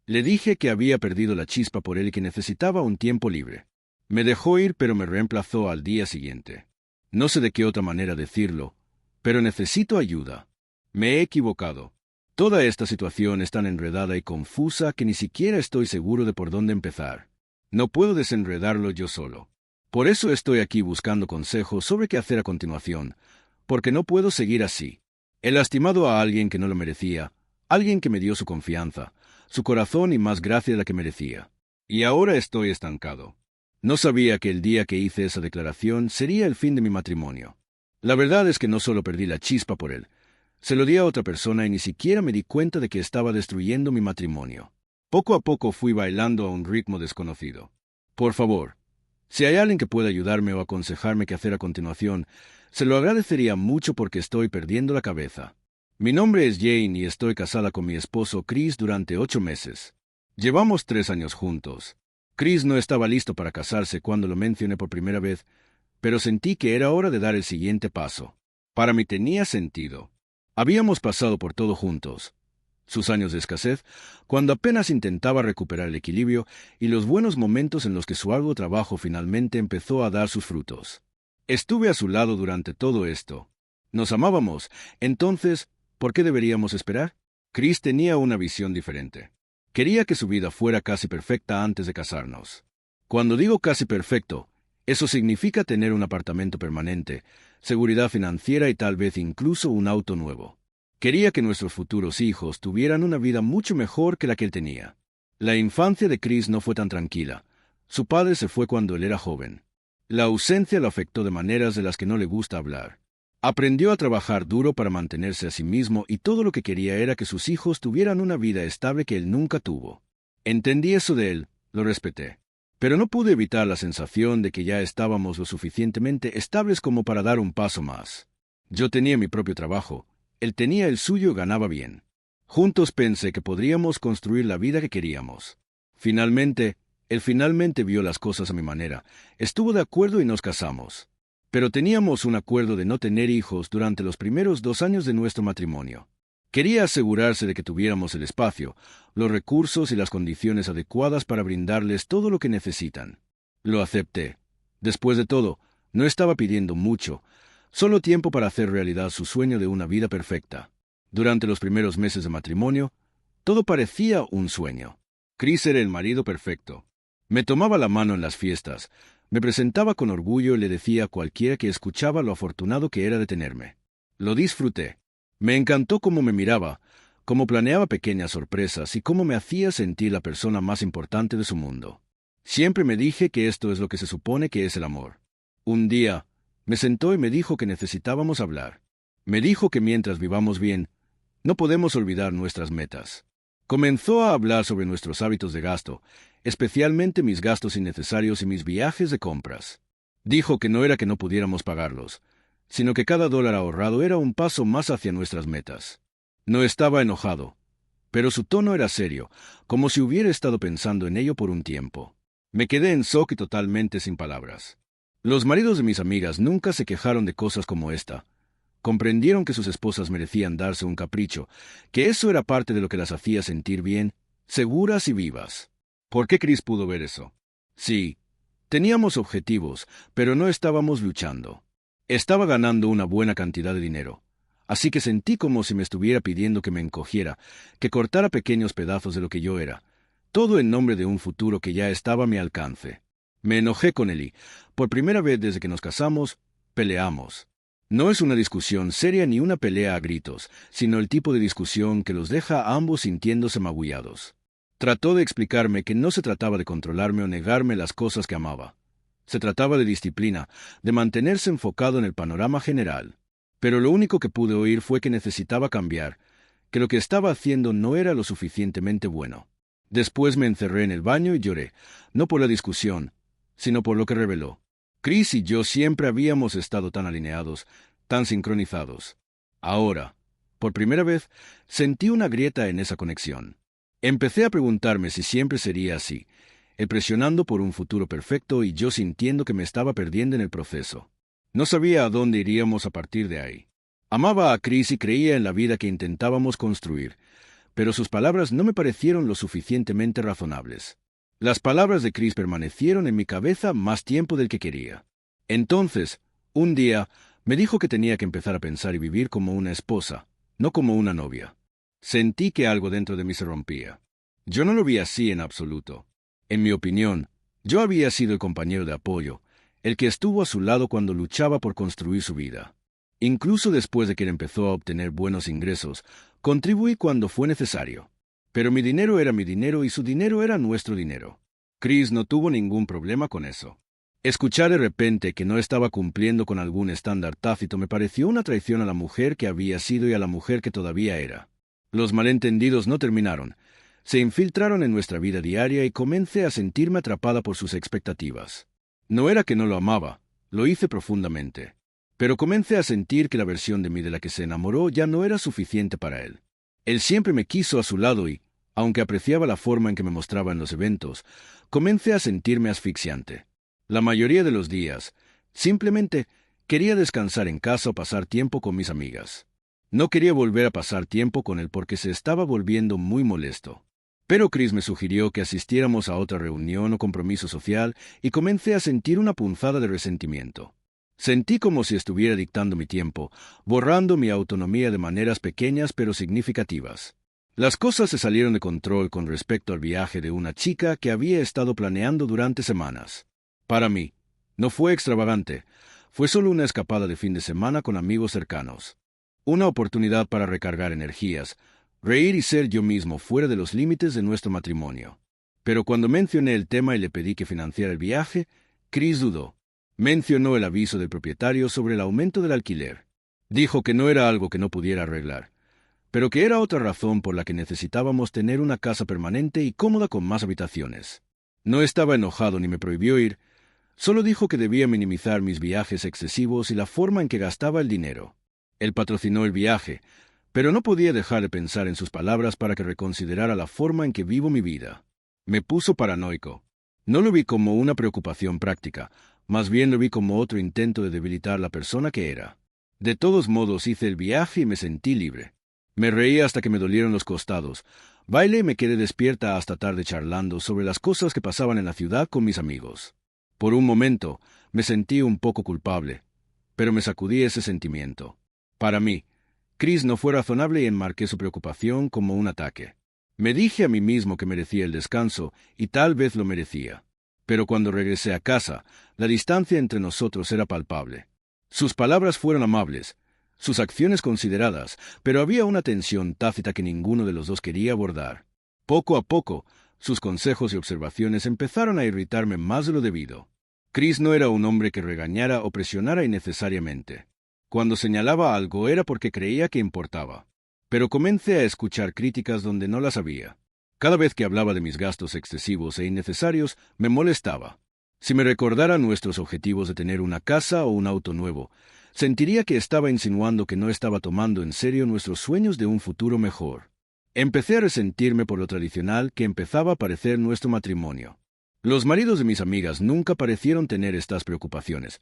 Le dije que había perdido la chispa por él y que necesitaba un tiempo libre. Me dejó ir, pero me reemplazó al día siguiente. No sé de qué otra manera decirlo, pero necesito ayuda. Me he equivocado. Toda esta situación es tan enredada y confusa que ni siquiera estoy seguro de por dónde empezar. No puedo desenredarlo yo solo. Por eso estoy aquí buscando consejos sobre qué hacer a continuación, porque no puedo seguir así. He lastimado a alguien que no lo merecía, alguien que me dio su confianza, su corazón y más gracia de la que merecía. Y ahora estoy estancado. No sabía que el día que hice esa declaración sería el fin de mi matrimonio. La verdad es que no solo perdí la chispa por él, se lo di a otra persona y ni siquiera me di cuenta de que estaba destruyendo mi matrimonio. Poco a poco fui bailando a un ritmo desconocido. Por favor, si hay alguien que pueda ayudarme o aconsejarme qué hacer a continuación, se lo agradecería mucho porque estoy perdiendo la cabeza. Mi nombre es Jane y estoy casada con mi esposo Chris durante 8 meses. Llevamos 3 años juntos. Chris no estaba listo para casarse cuando lo mencioné por primera vez, pero sentí que era hora de dar el siguiente paso. Para mí tenía sentido. Habíamos pasado por todo juntos. Sus años de escasez, cuando apenas intentaba recuperar el equilibrio, y los buenos momentos en los que su arduo trabajo finalmente empezó a dar sus frutos. Estuve a su lado durante todo esto. Nos amábamos, entonces, ¿por qué deberíamos esperar? Chris tenía una visión diferente. Quería que su vida fuera casi perfecta antes de casarnos. Cuando digo casi perfecto, eso significa tener un apartamento permanente, seguridad financiera y tal vez incluso un auto nuevo. Quería que nuestros futuros hijos tuvieran una vida mucho mejor que la que él tenía. La infancia de Chris no fue tan tranquila. Su padre se fue cuando él era joven. La ausencia lo afectó de maneras de las que no le gusta hablar. Aprendió a trabajar duro para mantenerse a sí mismo y todo lo que quería era que sus hijos tuvieran una vida estable que él nunca tuvo. Entendí eso de él, lo respeté. Pero no pude evitar la sensación de que ya estábamos lo suficientemente estables como para dar un paso más. Yo tenía mi propio trabajo, él tenía el suyo y ganaba bien. Juntos pensé que podríamos construir la vida que queríamos. Él finalmente vio las cosas a mi manera, estuvo de acuerdo y nos casamos. Pero teníamos un acuerdo de no tener hijos durante los primeros 2 años de nuestro matrimonio. Quería asegurarse de que tuviéramos el espacio, los recursos y las condiciones adecuadas para brindarles todo lo que necesitan. Lo acepté. Después de todo, no estaba pidiendo mucho, solo tiempo para hacer realidad su sueño de una vida perfecta. Durante los primeros meses de matrimonio, todo parecía un sueño. Chris era el marido perfecto. Me tomaba la mano en las fiestas, me presentaba con orgullo y le decía a cualquiera que escuchaba lo afortunado que era de tenerme. Lo disfruté. Me encantó cómo me miraba, cómo planeaba pequeñas sorpresas y cómo me hacía sentir la persona más importante de su mundo. Siempre me dije que esto es lo que se supone que es el amor. Un día, me sentó y me dijo que necesitábamos hablar. Me dijo que mientras vivamos bien, no podemos olvidar nuestras metas. Comenzó a hablar sobre nuestros hábitos de gasto, especialmente mis gastos innecesarios y mis viajes de compras. Dijo que no era que no pudiéramos pagarlos, sino que cada dólar ahorrado era un paso más hacia nuestras metas. No estaba enojado, pero su tono era serio, como si hubiera estado pensando en ello por un tiempo. Me quedé en shock y totalmente sin palabras. Los maridos de mis amigas nunca se quejaron de cosas como esta. Comprendieron que sus esposas merecían darse un capricho, que eso era parte de lo que las hacía sentir bien, seguras y vivas. ¿Por qué Chris pudo ver eso? Sí, teníamos objetivos, pero no estábamos luchando. Estaba ganando una buena cantidad de dinero, así que sentí como si me estuviera pidiendo que me encogiera, que cortara pequeños pedazos de lo que yo era, todo en nombre de un futuro que ya estaba a mi alcance. Me enojé con él y, por primera vez desde que nos casamos, peleamos. No es una discusión seria ni una pelea a gritos, sino el tipo de discusión que los deja a ambos sintiéndose magullados. Trató de explicarme que no se trataba de controlarme o negarme las cosas que amaba. Se trataba de disciplina, de mantenerse enfocado en el panorama general. Pero lo único que pude oír fue que necesitaba cambiar, que lo que estaba haciendo no era lo suficientemente bueno. Después me encerré en el baño y lloré, no por la discusión, sino por lo que reveló. Chris y yo siempre habíamos estado tan alineados, tan sincronizados. Ahora, por primera vez, sentí una grieta en esa conexión. Empecé a preguntarme si siempre sería así, él presionando por un futuro perfecto y yo sintiendo que me estaba perdiendo en el proceso. No sabía a dónde iríamos a partir de ahí. Amaba a Chris y creía en la vida que intentábamos construir. pero sus palabras no me parecieron lo suficientemente razonables. Las palabras de Chris permanecieron en mi cabeza más tiempo del que quería. Entonces, un día, me dijo que tenía que empezar a pensar y vivir como una esposa, no como una novia. Sentí que algo dentro de mí se rompía. Yo no lo vi así en absoluto. En mi opinión, yo había sido el compañero de apoyo, el que estuvo a su lado cuando luchaba por construir su vida. Incluso después de que él empezó a obtener buenos ingresos, contribuí cuando fue necesario. Pero mi dinero era mi dinero y su dinero era nuestro dinero. Chris no tuvo ningún problema con eso. Escuchar de repente que no estaba cumpliendo con algún estándar tácito me pareció una traición a la mujer que había sido y a la mujer que todavía era. Los malentendidos no terminaron. Se infiltraron en nuestra vida diaria y comencé a sentirme atrapada por sus expectativas. No era que no lo amaba, lo hice profundamente. Pero comencé a sentir que la versión de mí de la que se enamoró ya no era suficiente para él. Él siempre me quiso a su lado y, aunque apreciaba la forma en que me mostraba en los eventos, comencé a sentirme asfixiante. La mayoría de los días, simplemente quería descansar en casa o pasar tiempo con mis amigas. No quería volver a pasar tiempo con él porque se estaba volviendo muy molesto. Pero Chris me sugirió que asistiéramos a otra reunión o compromiso social y comencé a sentir una punzada de resentimiento. Sentí como si estuviera dictando mi tiempo, borrando mi autonomía de maneras pequeñas pero significativas. Las cosas se salieron de control con respecto al viaje de una chica que había estado planeando durante semanas. Para mí, no fue extravagante, fue solo una escapada de fin de semana con amigos cercanos. Una oportunidad para recargar energías, reír y ser yo mismo fuera de los límites de nuestro matrimonio. Pero cuando mencioné el tema y le pedí que financiara el viaje, Chris dudó. Mencionó el aviso del propietario sobre el aumento del alquiler. Dijo que no era algo que no pudiera arreglar, pero que era otra razón por la que necesitábamos tener una casa permanente y cómoda con más habitaciones. No estaba enojado ni me prohibió ir, solo dijo que debía minimizar mis viajes excesivos y la forma en que gastaba el dinero. Él patrocinó el viaje, pero no podía dejar de pensar en sus palabras para que reconsiderara la forma en que vivo mi vida. Me puso paranoico. No lo vi como una preocupación práctica, más bien lo vi como otro intento de debilitar la persona que era. De todos modos hice el viaje y me sentí libre. Me reí hasta que me dolieron los costados. Bailé y me quedé despierta hasta tarde charlando sobre las cosas que pasaban en la ciudad con mis amigos. Por un momento me sentí un poco culpable, pero me sacudí ese sentimiento. Para mí, Chris no fue razonable y enmarqué su preocupación como un ataque. Me dije a mí mismo que merecía el descanso y tal vez lo merecía. Pero cuando regresé a casa, la distancia entre nosotros era palpable. Sus palabras fueron amables, sus acciones consideradas, pero había una tensión tácita que ninguno de los dos quería abordar. Poco a poco, sus consejos y observaciones empezaron a irritarme más de lo debido. Chris no era un hombre que regañara o presionara innecesariamente. Cuando señalaba algo era porque creía que importaba. Pero comencé a escuchar críticas donde no las había. Cada vez que hablaba de mis gastos excesivos e innecesarios, me molestaba. Si me recordara nuestros objetivos de tener una casa o un auto nuevo, sentiría que estaba insinuando que no estaba tomando en serio nuestros sueños de un futuro mejor. Empecé a resentirme por lo tradicional que empezaba a parecer nuestro matrimonio. Los maridos de mis amigas nunca parecieron tener estas preocupaciones.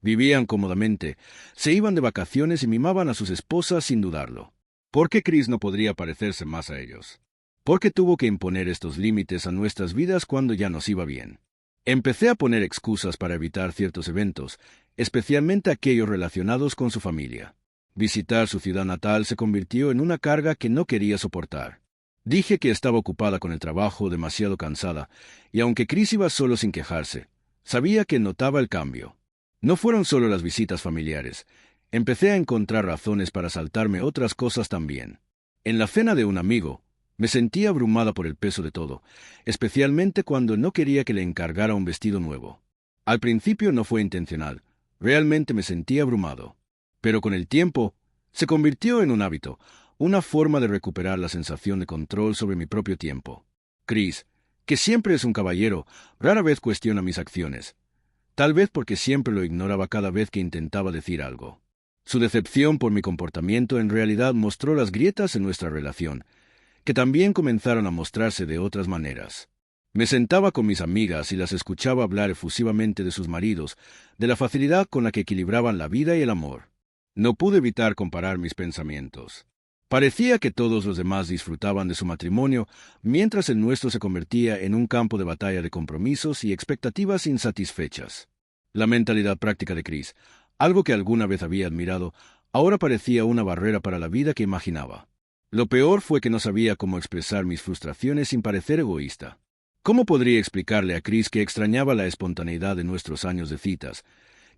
Vivían cómodamente, se iban de vacaciones y mimaban a sus esposas sin dudarlo. ¿Por qué Chris no podría parecerse más a ellos? ¿Por qué tuvo que imponer estos límites a nuestras vidas cuando ya nos iba bien? Empecé a poner excusas para evitar ciertos eventos, especialmente aquellos relacionados con su familia. Visitar su ciudad natal se convirtió en una carga que no quería soportar. Dije que estaba ocupada con el trabajo, demasiado cansada, y aunque Chris iba solo sin quejarse, sabía que notaba el cambio. No fueron solo las visitas familiares. Empecé a encontrar razones para saltarme otras cosas también. En la cena de un amigo, me sentía abrumada por el peso de todo, especialmente cuando no quería que le encargara un vestido nuevo. Al principio no fue intencional, realmente me sentía abrumado. Pero con el tiempo, se convirtió en un hábito, una forma de recuperar la sensación de control sobre mi propio tiempo. Chris, que siempre es un caballero, rara vez cuestiona mis acciones. Tal vez porque siempre lo ignoraba cada vez que intentaba decir algo. Su decepción por mi comportamiento en realidad mostró las grietas en nuestra relación, que también comenzaron a mostrarse de otras maneras. Me sentaba con mis amigas y las escuchaba hablar efusivamente de sus maridos, de la facilidad con la que equilibraban la vida y el amor. No pude evitar comparar mis pensamientos. Parecía que todos los demás disfrutaban de su matrimonio, mientras el nuestro se convertía en un campo de batalla de compromisos y expectativas insatisfechas. La mentalidad práctica de Chris, algo que alguna vez había admirado, ahora parecía una barrera para la vida que imaginaba. Lo peor fue que no sabía cómo expresar mis frustraciones sin parecer egoísta. ¿Cómo podría explicarle a Chris que extrañaba la espontaneidad de nuestros años de citas,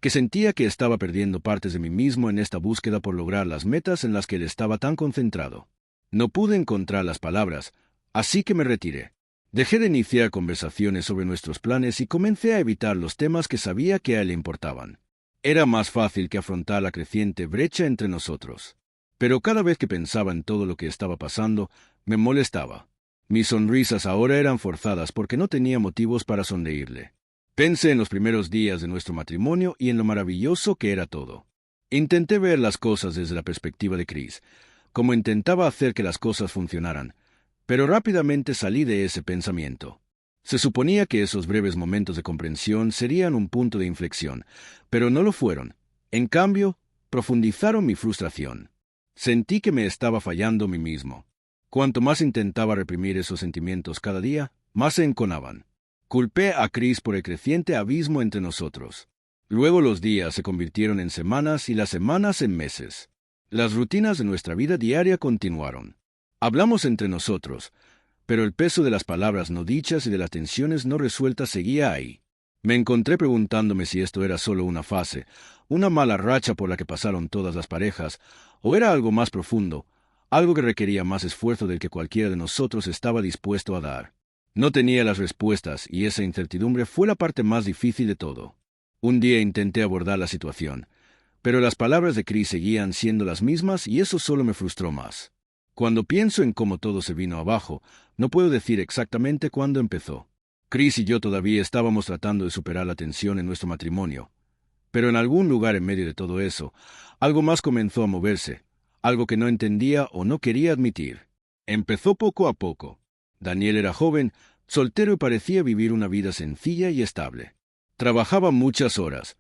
que sentía que estaba perdiendo partes de mí mismo en esta búsqueda por lograr las metas en las que él estaba tan concentrado? No pude encontrar las palabras, así que me retiré. Dejé de iniciar conversaciones sobre nuestros planes y comencé a evitar los temas que sabía que a él le importaban. Era más fácil que afrontar la creciente brecha entre nosotros. Pero cada vez que pensaba en todo lo que estaba pasando, me molestaba. Mis sonrisas ahora eran forzadas porque no tenía motivos para sonreírle. Pensé en los primeros días de nuestro matrimonio y en lo maravilloso que era todo. Intenté ver las cosas desde la perspectiva de Chris, como intentaba hacer que las cosas funcionaran, pero rápidamente salí de ese pensamiento. Se suponía que esos breves momentos de comprensión serían un punto de inflexión, pero no lo fueron. En cambio, profundizaron mi frustración. Sentí que me estaba fallando a mí mismo. Cuanto más intentaba reprimir esos sentimientos cada día, más se enconaban. Culpé a Chris por el creciente abismo entre nosotros. Luego los días se convirtieron en semanas y las semanas en meses. Las rutinas de nuestra vida diaria continuaron. Hablamos entre nosotros, pero el peso de las palabras no dichas y de las tensiones no resueltas seguía ahí. Me encontré preguntándome si esto era solo una fase, una mala racha por la que pasaron todas las parejas, o era algo más profundo, algo que requería más esfuerzo del que cualquiera de nosotros estaba dispuesto a dar. No tenía las respuestas y esa incertidumbre fue la parte más difícil de todo. Un día intenté abordar la situación, pero las palabras de Chris seguían siendo las mismas y eso solo me frustró más. Cuando pienso en cómo todo se vino abajo, no puedo decir exactamente cuándo empezó. Chris y yo todavía estábamos tratando de superar la tensión en nuestro matrimonio. Pero en algún lugar en medio de todo eso, algo más comenzó a moverse, algo que no entendía o no quería admitir. Empezó poco a poco. Daniel era joven, soltero y parecía vivir una vida sencilla y estable. Trabajaba muchas horas,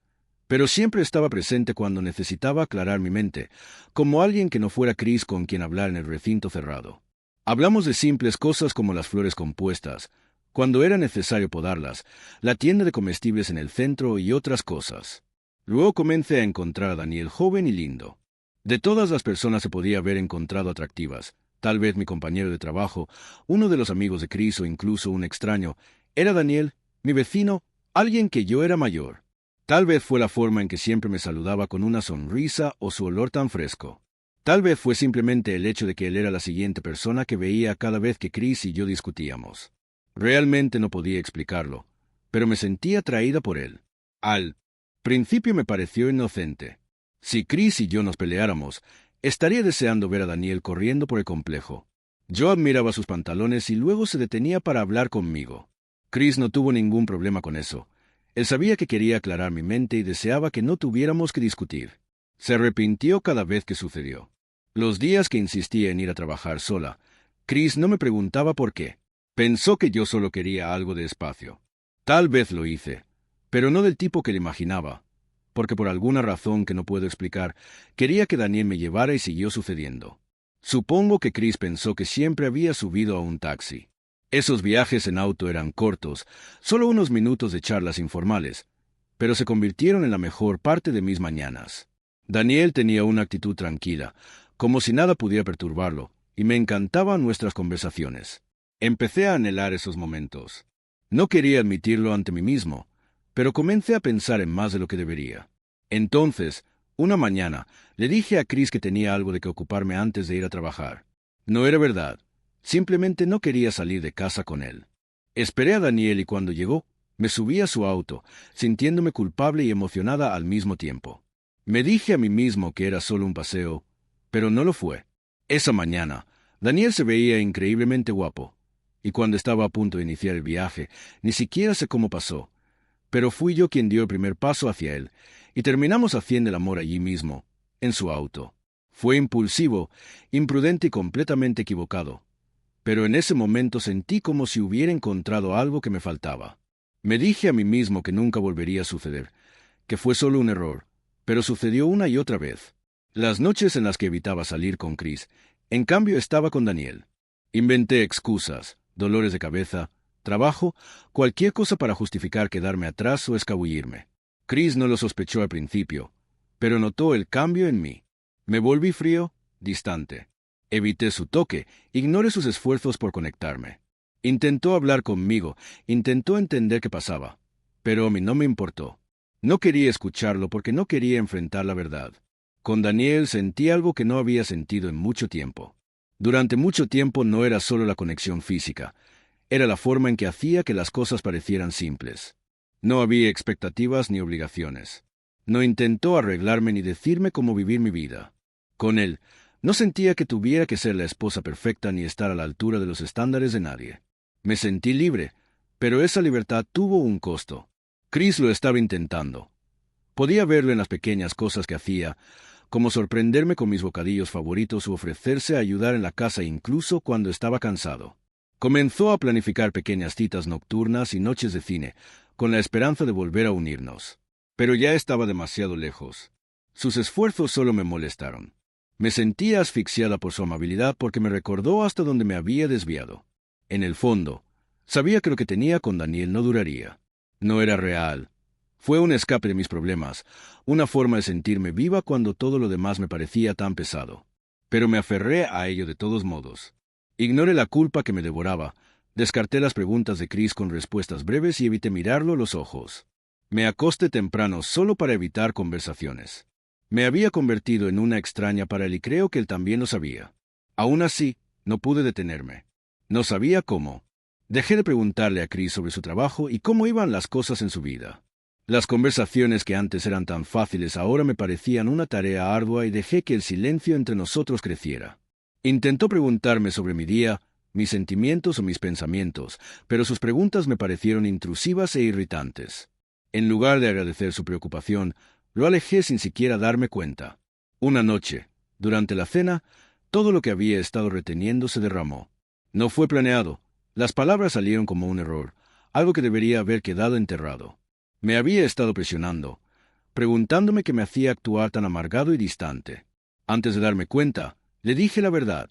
pero siempre estaba presente cuando necesitaba aclarar mi mente, como alguien que no fuera Chris con quien hablar en el recinto cerrado. Hablamos de simples cosas como las flores compuestas, cuando era necesario podarlas, la tienda de comestibles en el centro y otras cosas. Luego comencé a encontrar a Daniel joven y lindo. De todas las personas se podía haber encontrado atractivas. Tal vez mi compañero de trabajo, uno de los amigos de Chris o incluso un extraño, era Daniel, mi vecino, alguien que yo era mayor. Tal vez fue la forma en que siempre me saludaba con una sonrisa o su olor tan fresco. Tal vez fue simplemente el hecho de que él era la siguiente persona que veía cada vez que Chris y yo discutíamos. Realmente no podía explicarlo, pero me sentía atraída por él. Al principio me pareció inocente. Si Chris y yo nos peleáramos, estaría deseando ver a Daniel corriendo por el complejo. Yo admiraba sus pantalones y luego se detenía para hablar conmigo. Chris no tuvo ningún problema con eso. Él sabía que quería aclarar mi mente y deseaba que no tuviéramos que discutir. Se arrepintió cada vez que sucedió. Los días que insistía en ir a trabajar sola, Chris no me preguntaba por qué. Pensó que yo solo quería algo de espacio. Tal vez lo hice, pero no del tipo que le imaginaba, porque por alguna razón que no puedo explicar, quería que Daniel me llevara y siguió sucediendo. Supongo que Chris pensó que siempre había subido a un taxi. Esos viajes en auto eran cortos, solo unos minutos de charlas informales, pero se convirtieron en la mejor parte de mis mañanas. Daniel tenía una actitud tranquila, como si nada pudiera perturbarlo, y me encantaban nuestras conversaciones. Empecé a anhelar esos momentos. No quería admitirlo ante mí mismo, pero comencé a pensar en más de lo que debería. Entonces, una mañana, le dije a Chris que tenía algo de que ocuparme antes de ir a trabajar. No era verdad. Simplemente no quería salir de casa con él. Esperé a Daniel y cuando llegó, me subí a su auto, sintiéndome culpable y emocionada al mismo tiempo. Me dije a mí mismo que era solo un paseo, pero no lo fue. Esa mañana, Daniel se veía increíblemente guapo, y cuando estaba a punto de iniciar el viaje, ni siquiera sé cómo pasó, pero fui yo quien dio el primer paso hacia él, y terminamos haciendo el amor allí mismo, en su auto. Fue impulsivo, imprudente y completamente equivocado. Pero en ese momento sentí como si hubiera encontrado algo que me faltaba. Me dije a mí mismo que nunca volvería a suceder, que fue solo un error, pero sucedió una y otra vez. Las noches en las que evitaba salir con Chris, En cambio, estaba con Daniel. Inventé excusas, dolores de cabeza, trabajo, cualquier cosa para justificar quedarme atrás o escabullirme. Chris no lo sospechó al principio, pero notó el cambio en mí. Me volví frío, distante. Evité su toque, ignoré sus esfuerzos por conectarme. Intentó hablar conmigo, intentó entender qué pasaba, pero a mí no me importó. No quería escucharlo porque no quería enfrentar la verdad. Con Daniel sentí algo que no había sentido en mucho tiempo. Durante mucho tiempo no era solo la conexión física, era la forma en que hacía que las cosas parecieran simples. No había expectativas ni obligaciones. No intentó arreglarme ni decirme cómo vivir mi vida. Con él, no sentía que tuviera que ser la esposa perfecta ni estar a la altura de los estándares de nadie. Me sentí libre, pero esa libertad tuvo un costo. Chris lo estaba intentando. Podía verlo en las pequeñas cosas que hacía, como sorprenderme con mis bocadillos favoritos o ofrecerse a ayudar en la casa incluso cuando estaba cansado. Comenzó a planificar pequeñas citas nocturnas y noches de cine, con la esperanza de volver a unirnos. Pero ya estaba demasiado lejos. Sus esfuerzos solo me molestaron. Me sentía asfixiada por su amabilidad porque me recordó hasta donde me había desviado. En el fondo, sabía que lo que tenía con Daniel no duraría. No era real. Fue un escape de mis problemas, una forma de sentirme viva cuando todo lo demás me parecía tan pesado. Pero me aferré a ello de todos modos. Ignoré la culpa que me devoraba, descarté las preguntas de Chris con respuestas breves y evité mirarlo a los ojos. Me acosté temprano solo para evitar conversaciones. Me había convertido en una extraña para él y creo que él también lo sabía. Aún así, no pude detenerme. No sabía cómo. Dejé de preguntarle a Chris sobre su trabajo y cómo iban las cosas en su vida. Las conversaciones que antes eran tan fáciles ahora me parecían una tarea ardua y dejé que el silencio entre nosotros creciera. Intentó preguntarme sobre mi día, mis sentimientos o mis pensamientos, pero sus preguntas me parecieron intrusivas e irritantes. En lugar de agradecer su preocupación, lo alejé sin siquiera darme cuenta. Una noche, durante la cena, todo lo que había estado reteniendo se derramó. No fue planeado. Las palabras salieron como un error, algo que debería haber quedado enterrado. Me había estado presionando, preguntándome qué me hacía actuar tan amargado y distante. Antes de darme cuenta, le dije la verdad,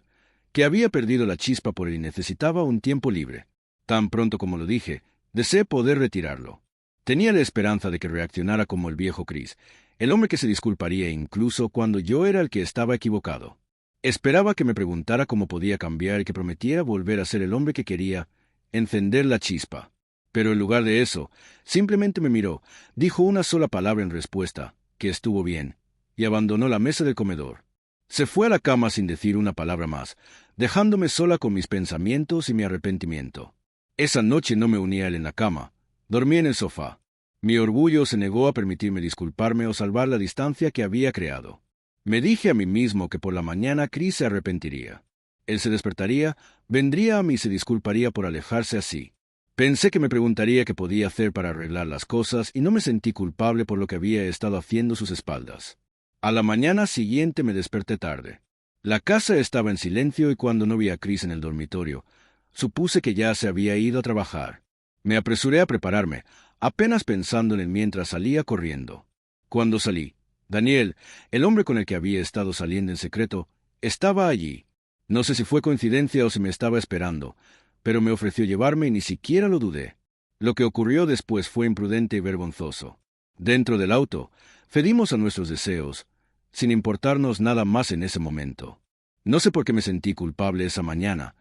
que había perdido la chispa por él y necesitaba un tiempo libre. Tan pronto como lo dije, deseé poder retirarlo. Tenía la esperanza de que reaccionara como el viejo Chris, el hombre que se disculparía incluso cuando yo era el que estaba equivocado. Esperaba que me preguntara cómo podía cambiar y que prometiera volver a ser el hombre que quería, encender la chispa. Pero en lugar de eso, simplemente me miró, dijo una sola palabra en respuesta, que estuvo bien, y abandonó la mesa del comedor. Se fue a la cama sin decir una palabra más, dejándome sola con mis pensamientos y mi arrepentimiento. Esa noche no me uní a él en la cama, dormí en el sofá. Mi orgullo se negó a permitirme disculparme o salvar la distancia que había creado. Me dije a mí mismo que por la mañana Chris se arrepentiría. Él se despertaría, vendría a mí y se disculparía por alejarse así. Pensé que me preguntaría qué podía hacer para arreglar las cosas y no me sentí culpable por lo que había estado haciendo a sus espaldas. A la mañana siguiente me desperté tarde. La casa estaba en silencio y cuando no vi a Chris en el dormitorio, supuse que ya se había ido a trabajar. Me apresuré a prepararme, apenas pensando en él mientras salía corriendo. Cuando salí, Daniel, el hombre con el que había estado saliendo en secreto, estaba allí. No sé si fue coincidencia o si me estaba esperando, pero me ofreció llevarme y ni siquiera lo dudé. Lo que ocurrió después fue imprudente y vergonzoso. Dentro del auto, cedimos a nuestros deseos, sin importarnos nada más en ese momento. No sé por qué me sentí culpable esa mañana,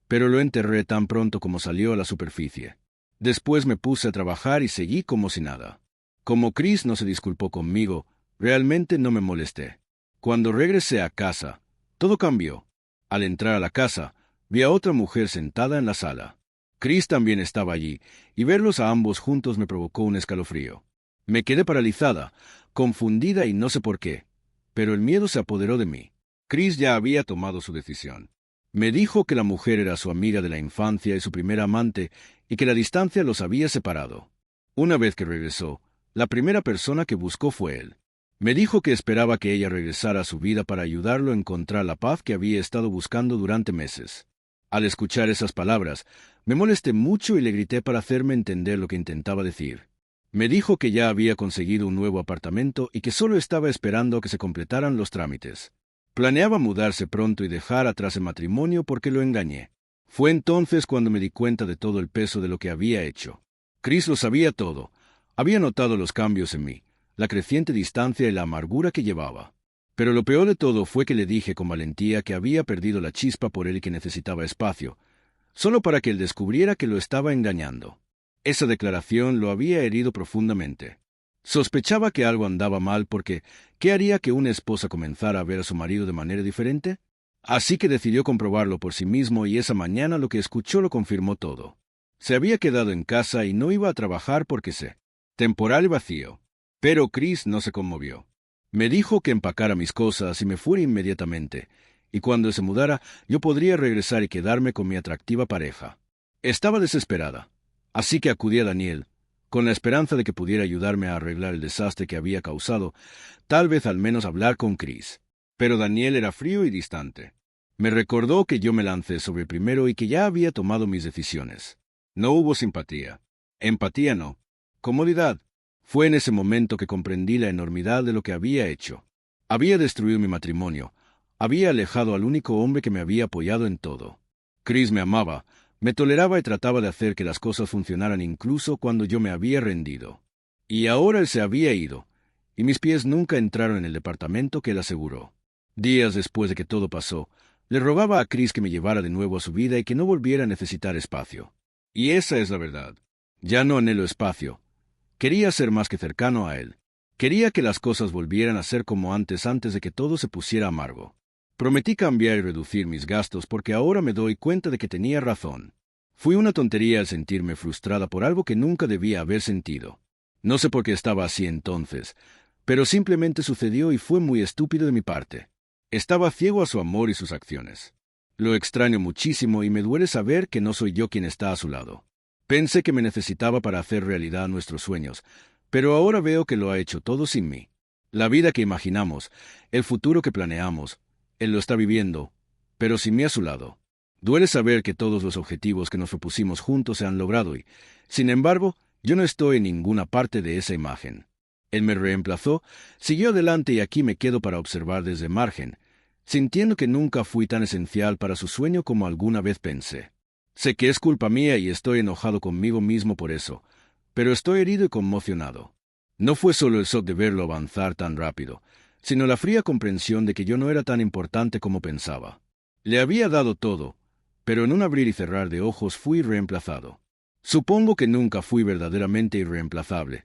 pero lo enterré tan pronto como salió a la superficie. Después me puse a trabajar y seguí como si nada. Como Chris no se disculpó conmigo, realmente no me molesté. Cuando regresé a casa, todo cambió. Al entrar a la casa, vi a otra mujer sentada en la sala. Chris también estaba allí, y verlos a ambos juntos me provocó un escalofrío. Me quedé paralizada, confundida y no sé por qué, pero el miedo se apoderó de mí. Chris ya había tomado su decisión. Me dijo que la mujer era su amiga de la infancia y su primera amante, y que la distancia los había separado. Una vez que regresó, la primera persona que buscó fue él. Me dijo que esperaba que ella regresara a su vida para ayudarlo a encontrar la paz que había estado buscando durante meses. Al escuchar esas palabras, me molesté mucho y le grité para hacerme entender lo que intentaba decir. Me dijo que ya había conseguido un nuevo apartamento y que solo estaba esperando a que se completaran los trámites. Planeaba mudarse pronto y dejar atrás el matrimonio porque lo engañé. Fue entonces cuando me di cuenta de todo el peso de lo que había hecho. Chris lo sabía todo. Había notado los cambios en mí, la creciente distancia y la amargura que llevaba. Pero lo peor de todo fue que le dije con valentía que había perdido la chispa por él y que necesitaba espacio, solo para que él descubriera que lo estaba engañando. Esa declaración lo había herido profundamente. Sospechaba que algo andaba mal porque ¿qué haría que una esposa comenzara a ver a su marido de manera diferente? Así que decidió comprobarlo por sí mismo y esa mañana lo que escuchó lo confirmó todo. Se había quedado en casa y no iba a trabajar porque temporal y vacío. Pero Chris no se conmovió. Me dijo que empacara mis cosas y me fuera inmediatamente, y cuando se mudara yo podría regresar y quedarme con mi atractiva pareja. Estaba desesperada, así que acudí a Daniel, con la esperanza de que pudiera ayudarme a arreglar el desastre que había causado, tal vez al menos hablar con Chris. Pero Daniel era frío y distante. Me recordó que yo me lancé sobre el primero y que ya había tomado mis decisiones. No hubo simpatía. Empatía no. Comodidad. Fue en ese momento que comprendí la enormidad de lo que había hecho. Había destruido mi matrimonio. Había alejado al único hombre que me había apoyado en todo. Chris me amaba, me toleraba y trataba de hacer que las cosas funcionaran incluso cuando yo me había rendido. Y ahora él se había ido, y mis pies nunca entraron en el departamento que él aseguró. Días después de que todo pasó, le rogaba a Chris que me llevara de nuevo a su vida y que no volviera a necesitar espacio. Y esa es la verdad. Ya no anhelo espacio. Quería ser más que cercano a él. Quería que las cosas volvieran a ser como antes de que todo se pusiera amargo. Prometí cambiar y reducir mis gastos porque ahora me doy cuenta de que tenía razón. Fui una tontería al sentirme frustrada por algo que nunca debía haber sentido. No sé por qué estaba así entonces, pero simplemente sucedió y fue muy estúpido de mi parte. Estaba ciego a su amor y sus acciones. Lo extraño muchísimo y me duele saber que no soy yo quien está a su lado. Pensé que me necesitaba para hacer realidad nuestros sueños, pero ahora veo que lo ha hecho todo sin mí. La vida que imaginamos, el futuro que planeamos, él lo está viviendo, pero sin mí a su lado. Duele saber que todos los objetivos que nos propusimos juntos se han logrado y, sin embargo, yo no estoy en ninguna parte de esa imagen. Él me reemplazó, siguió adelante y aquí me quedo para observar desde margen, sintiendo que nunca fui tan esencial para su sueño como alguna vez pensé. Sé que es culpa mía y estoy enojado conmigo mismo por eso, pero estoy herido y conmocionado. No fue solo el shock de verlo avanzar tan rápido, sino la fría comprensión de que yo no era tan importante como pensaba. Le había dado todo, pero en un abrir y cerrar de ojos fui reemplazado. Supongo que nunca fui verdaderamente irreemplazable,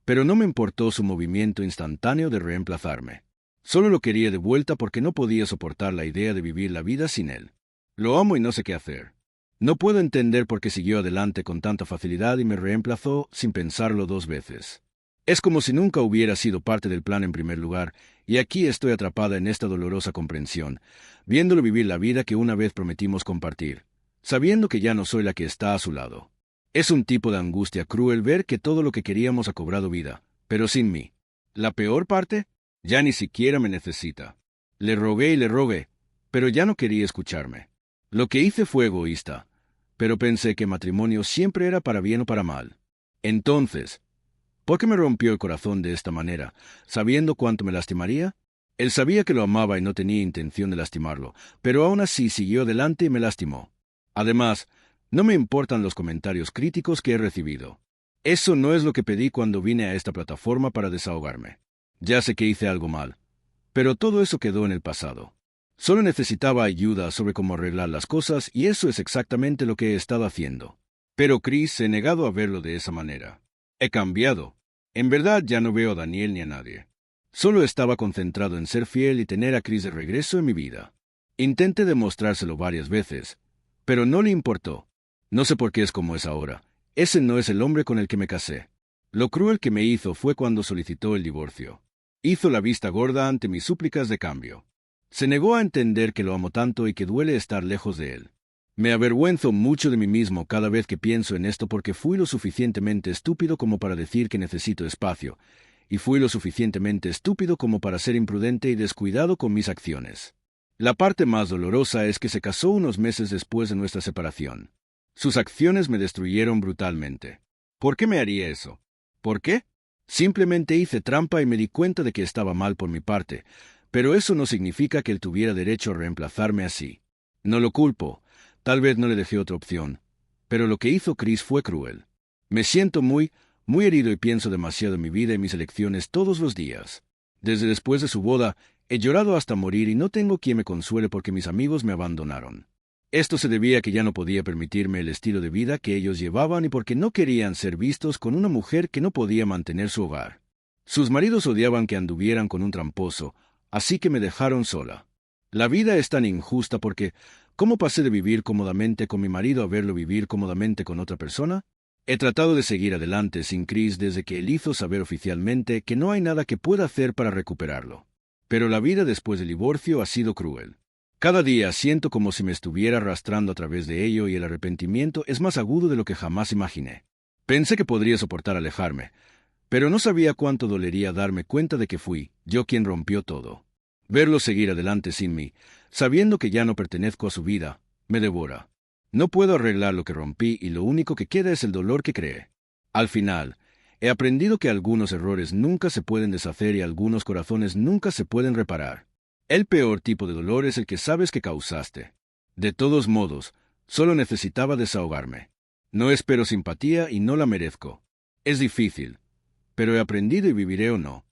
pero no me importó su movimiento instantáneo de reemplazarme. Solo lo quería de vuelta porque no podía soportar la idea de vivir la vida sin él. Lo amo y no sé qué hacer. No puedo entender por qué siguió adelante con tanta facilidad y me reemplazó sin pensarlo dos veces. Es como si nunca hubiera sido parte del plan en primer lugar, y aquí estoy atrapada en esta dolorosa comprensión, viéndolo vivir la vida que una vez prometimos compartir, sabiendo que ya no soy la que está a su lado. Es un tipo de angustia cruel ver que todo lo que queríamos ha cobrado vida, pero sin mí. La peor parte, ya ni siquiera me necesita. Le rogué y le rogué, pero ya no quería escucharme. Lo que hice fue egoísta, pero pensé que matrimonio siempre era para bien o para mal. Entonces, ¿por qué me rompió el corazón de esta manera, sabiendo cuánto me lastimaría? Él sabía que lo amaba y no tenía intención de lastimarlo, pero aún así siguió adelante y me lastimó. Además, no me importan los comentarios críticos que he recibido. Eso no es lo que pedí cuando vine a esta plataforma para desahogarme. Ya sé que hice algo mal, pero todo eso quedó en el pasado. Solo necesitaba ayuda sobre cómo arreglar las cosas y eso es exactamente lo que he estado haciendo. Pero Chris se ha negado a verlo de esa manera. He cambiado. En verdad ya no veo a Daniel ni a nadie. Solo estaba concentrado en ser fiel y tener a Chris de regreso en mi vida. Intenté demostrárselo varias veces, pero no le importó. No sé por qué es como es ahora. Ese no es el hombre con el que me casé. Lo cruel que me hizo fue cuando solicitó el divorcio. Hizo la vista gorda ante mis súplicas de cambio. Se negó a entender que lo amo tanto y que duele estar lejos de él. Me avergüenzo mucho de mí mismo cada vez que pienso en esto porque fui lo suficientemente estúpido como para decir que necesito espacio, y fui lo suficientemente estúpido como para ser imprudente y descuidado con mis acciones. La parte más dolorosa es que se casó unos meses después de nuestra separación. Sus acciones me destruyeron brutalmente. ¿Por qué me haría eso? ¿Por qué? Simplemente hice trampa y me di cuenta de que estaba mal por mi parte, Pero eso no significa que él tuviera derecho a reemplazarme así. No lo culpo, tal vez no le dejé otra opción, pero lo que hizo Chris fue cruel. Me siento muy herido y pienso demasiado en mi vida y mis elecciones todos los días. Desde después de su boda, he llorado hasta morir y no tengo quien me consuele porque mis amigos me abandonaron. Esto se debía a que ya no podía permitirme el estilo de vida que ellos llevaban y porque no querían ser vistos con una mujer que no podía mantener su hogar. Sus maridos odiaban que anduvieran con un tramposo, así que me dejaron sola. La vida es tan injusta porque, ¿cómo pasé de vivir cómodamente con mi marido a verlo vivir cómodamente con otra persona? He tratado de seguir adelante sin Chris desde que él hizo saber oficialmente que no hay nada que pueda hacer para recuperarlo. Pero la vida después del divorcio ha sido cruel. Cada día siento como si me estuviera arrastrando a través de ello y el arrepentimiento es más agudo de lo que jamás imaginé. Pensé que podría soportar alejarme, pero no sabía cuánto dolería darme cuenta de que fui yo quien rompió todo. Verlo seguir adelante sin mí, sabiendo que ya no pertenezco a su vida, me devora. No puedo arreglar lo que rompí y lo único que queda es el dolor que creé. Al final, he aprendido que algunos errores nunca se pueden deshacer y algunos corazones nunca se pueden reparar. El peor tipo de dolor es el que sabes que causaste. De todos modos, solo necesitaba desahogarme. No espero simpatía y no la merezco. Es difícil, pero he aprendido y viviré o no.